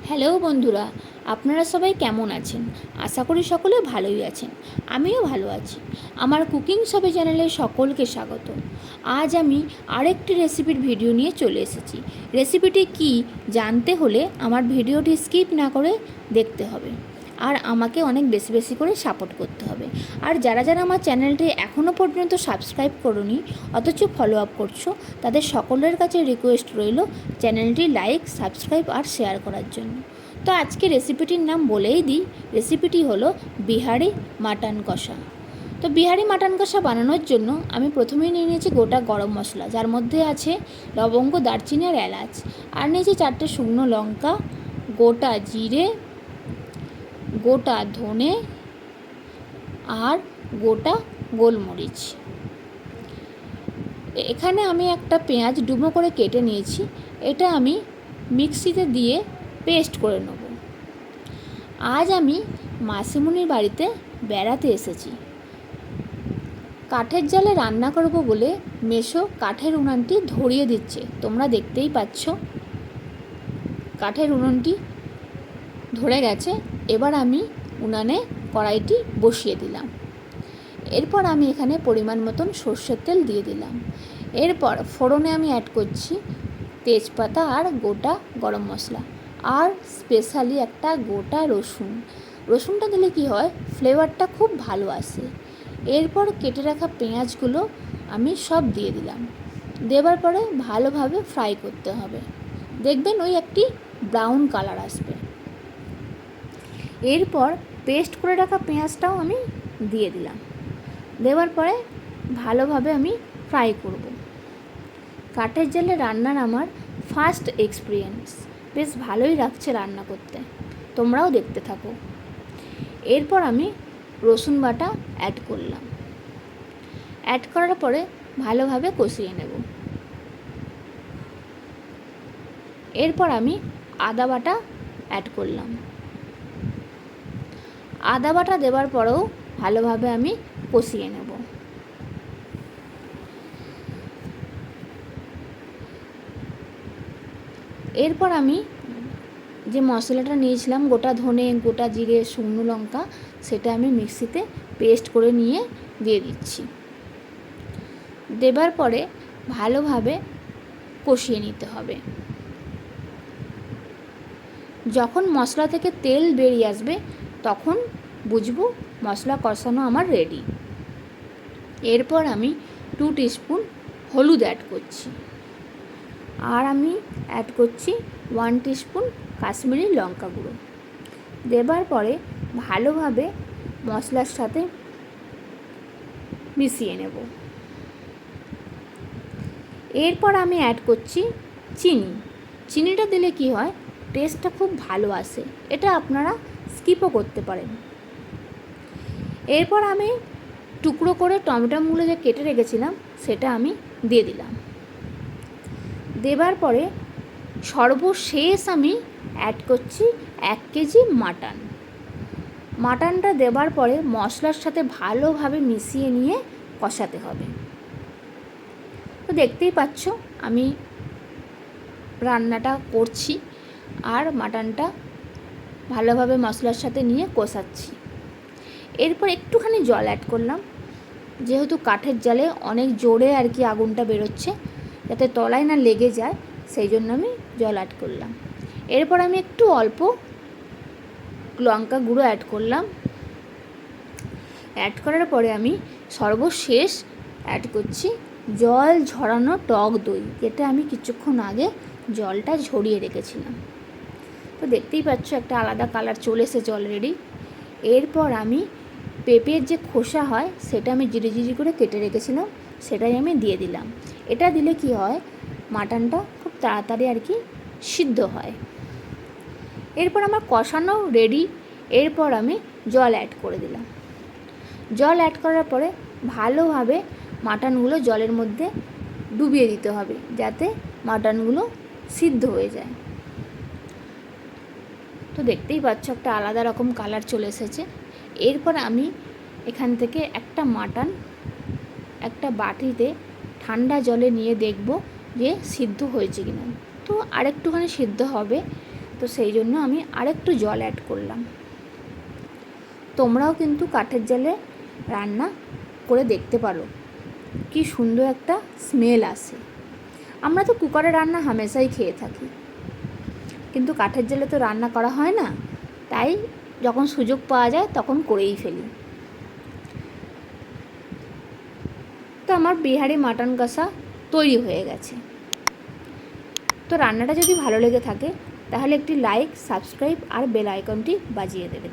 Hello বন্ধুরা, আপনারা সবাই কেমন আছেন? আশা করি সকলে ভালোই আছেন। আমিও ভালো আছি। আমার কুকিং সবে চ্যানেলে সকলকে স্বাগত। আজ আমি আরেকটি রেসিপির ভিডিও নিয়ে চলে এসেছি। রেসিপিটি কি জানতে হলে আমার ভিডিওটি স্কিপ না করে দেখতে হবে, আর আমাকে অনেক বেশি বেশি করে সাপোর্ট করতে হবে। আর যারা যারা আমার চ্যানেলটি এখনও পর্যন্ত সাবস্ক্রাইব করোনি অথচ ফলো আপ করছো, তাদের সকলের কাছে রিকোয়েস্ট রইল চ্যানেলটি লাইক, সাবস্ক্রাইব আর শেয়ার করার জন্য। তো আজকে রেসিপিটির নাম বলেই দিই, রেসিপিটি হলো বিহারি মাটন কষা। তো বিহারি মাটন কষা বানানোর জন্য আমি প্রথমেই নিয়ে নিয়েছি গোটা গরম মশলা, যার মধ্যে আছে লবঙ্গ, দারচিনি আর এলাচ। আর নিয়েছি 4টে শুকনো লঙ্কা, গোটা জিরে, গোটা ধনে আর গোটা গোলমরিচ। এখানে আমি একটা পেঁয়াজ ডুমো করে কেটে নিয়েছি, এটা আমি মিক্সিতে দিয়ে পেস্ট করে নেব। আজ আমি মাসিমণির বাড়িতে বেড়াতে এসেছি। কাঠের জালে রান্না করব বলে মেসো কাঠের উনানটি ধরিয়ে দিচ্ছে, তোমরা দেখতেই পাচ্ছ। কাঠের উনুনটি ধরে গেছে। এবার আমি উনানে কড়াইটি বসিয়ে দিলাম। এরপর আমি এখানে পরিমাণ মতন সর্ষের তেল দিয়ে দিলাম। এরপর ফোড়নে আমি অ্যাড করছি তেজপাতা আর গোটা গরম মশলা, আর স্পেশালি একটা গোটা রসুন। রসুনটা দিলে কি হয়, ফ্লেভারটা খুব ভালো আসে। এরপর কেটে রাখা পেঁয়াজগুলো আমি সব দিয়ে দিলাম। দেওয়ার পরে ভালোভাবে ফ্রাই করতে হবে, দেখবেন ওই একটি ব্রাউন কালার আসবে। এরপর পেস্ট করে রাখা পেঁয়াজটাও আমি দিয়ে দিলাম। দেওয়ার পরে ভালোভাবে আমি ফ্রাই করব। কাঠের জালে রান্নার আমার ফার্স্ট এক্সপিরিয়েন্স, বেশ ভালোই লাগছে রান্না করতে, তোমরাও দেখতে থাকো। এরপর আমি রসুন বাটা অ্যাড করলাম। অ্যাড করার পরে ভালোভাবে কষিয়ে নেব। এরপর আমি আদা বাটা অ্যাড করলাম। আদা বাটা দেওয়ার পরেও ভালোভাবে আমি কষিয়ে নেব। এরপর আমি যে মশলাটা নিয়েছিলাম, গোটা ধনে, গোটা জিরে, শুকনো লঙ্কা, সেটা আমি মিক্সিতে পেস্ট করে নিয়ে দিয়ে দিচ্ছি। দেবার পরে ভালোভাবে কষিয়ে নিতে হবে। যখন মশলা থেকে তেল বেরিয়ে আসবে তখন বুঝবো মশলা কষানো আমার রেডি। এরপর আমি 2 টিস্পুন হলুদ অ্যাড করছি, আর আমি অ্যাড করছি 1 টিস্পুন কাশ্মীরি লঙ্কা গুঁড়ো। দেবার পরে ভালোভাবে মশলার সাথে মিশিয়ে নেব। এরপর আমি অ্যাড করছি চিনি। চিনিটা দিলে কি হয়, টেস্টটা খুব ভালো আসে, এটা আপনারা স্কিপও করতে পারেন। এরপর আমি টুকরো করে টমেটোগুলো যে কেটে রেখেছিলাম সেটা আমি দিয়ে দিলাম। দেবার পরে সর্বশেষ আমি অ্যাড করছি 1 কেজি মাটন। মাটনটা দেবার পরে মশলার সাথে ভালোভাবে মিশিয়ে নিয়ে কষাতে হবে। তো দেখতেই পাচ্ছ আমি রান্নাটা করছি আর মাটনটা ভালোভাবে মশলার সাথে নিয়ে কষাচ্ছি। এরপর একটুখানি জল অ্যাড করলাম, যেহেতু কাঠের জালে অনেক জোরে আর কি আগুনটা বেরোচ্ছে, যাতে তলায় না লেগে যায়, সেই জন্য আমি জল অ্যাড করলাম। এরপর আমি একটু অল্প লঙ্কা গুঁড়ো অ্যাড করলাম। অ্যাড করার পরে আমি সর্বশেষ অ্যাড করছি জল ঝরানো টক দই, যেটা আমি কিছুক্ষণ আগে জলটা ঝরিয়ে রেখেছিলাম। তো দেখতেই পাচ্ছ একটা আলাদা কালার চলে এসেছে অলরেডি। এরপর আমি পেঁপের যে খোসা হয় সেটা আমি জিরি জিরি করে কেটে রেখেছিলাম, সেটাই আমি দিয়ে দিলাম। এটা দিলে কি হয়, মাটনটা খুব তাড়াতাড়ি আর কি সিদ্ধ হয়। এরপর আমার কষানো রেডি। এরপর আমি জল অ্যাড করে দিলাম। জল অ্যাড করার পরে ভালোভাবে মাটনগুলো জলের মধ্যে ডুবিয়ে দিতে হবে, যাতে মাটনগুলো সিদ্ধ হয়ে যায়। তো দেখতেই পাচ্ছ একটা আলাদা রকম কালার চলে এসেছে। এরপর আমি এখান থেকে একটা মাটন একটা বাটিতে ঠান্ডা জলে নিয়ে দেখব যে সিদ্ধ হয়েছে কিনা। তো আরেকটুখানি সিদ্ধ হবে, তো সেই জন্য আমি আরেকটু জল অ্যাড করলাম। তোমরাও কিন্তু কাঠের জালে রান্না করে দেখতে পারো, কি সুন্দর একটা স্মেল আসে। আমরা তো কুকারে রান্না হামেশাই খেয়ে থাকি, কিন্তু কাঠের জালে তো রান্না করা হয় না, তাই যখন সুযোগ পাওয়া যায় তখন করেই ফেলি। তো আমার বিহারি মাটন কষা তৈরি হয়ে গেছে। তো রান্নাটা যদি ভালো লেগে থাকে তাহলে একটি লাইক, সাবস্ক্রাইব আর বেল আইকনটি বাজিয়ে দেবে।